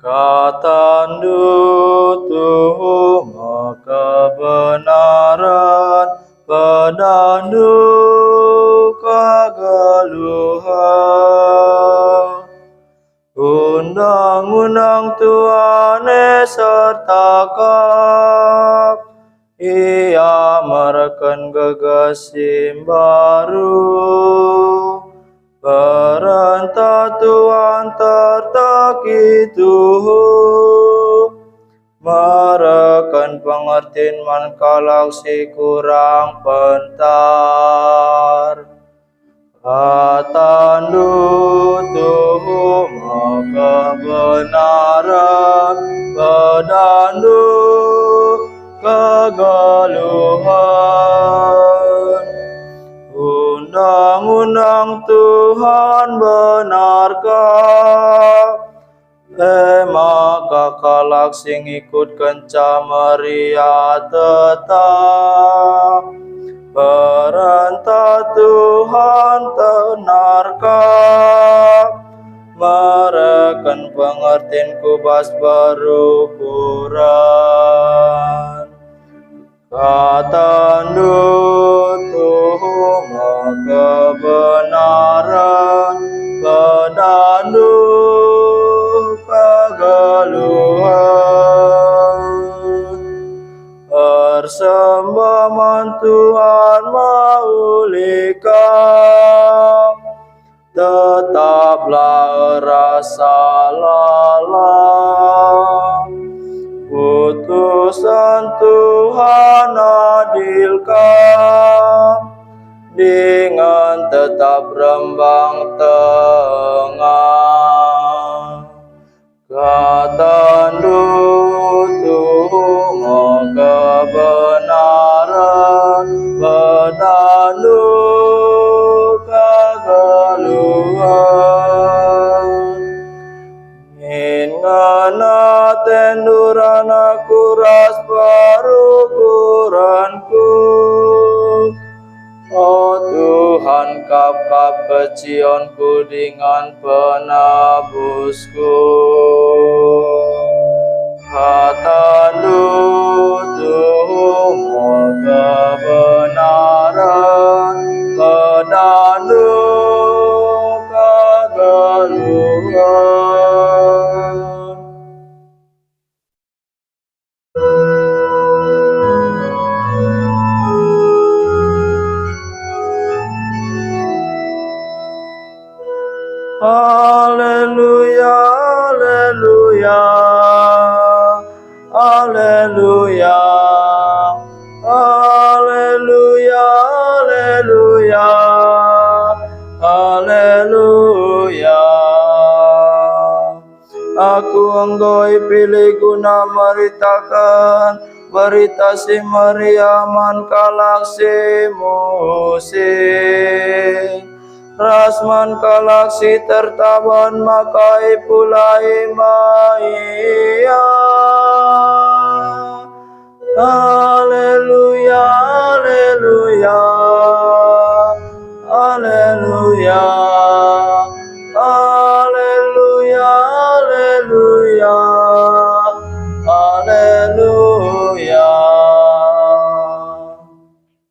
Katandu tuhumu kebenaran, pedandu kegeluhan. Undang-undang Tuhan sertakan, ia merekan gegasim baru. Perintah Tuhan tertakitu, merekan pengertian mankalak si kurang pentar. Katandu tuhumu kebenaran, pedandu kegeluhan. Undang-undang Tuhan benarkah? Maka kalak sing ikut kenca meria tetap. Perintah Tuhan tenarkah? Merekan pengertian kubas berukuran. Katandu tuhumu kebenaran, pedandu kegeluhan. Persembahan Tuhan maulikah, tetaplah rasa lalang. Putusan Tuhan adilkah, dengan tetap rembang tengah. Katandu tuhumu kebenaran, pedandu kegeluhan. Ingana tendurana kuras perukuranku, oh Tuhan kap-kap kecionku dengan penebusku. Katandu tuhumu kebenaran, pedandu kegeluhan. Haleluya, haleluya, haleluya, haleluya, haleluya, haleluya. Aku enggoi pilih guna meritakan berita si Mariaman kalak si musim. Rasman kalaksi tertaban makai pulai maia. Haleluya, haleluya, haleluya.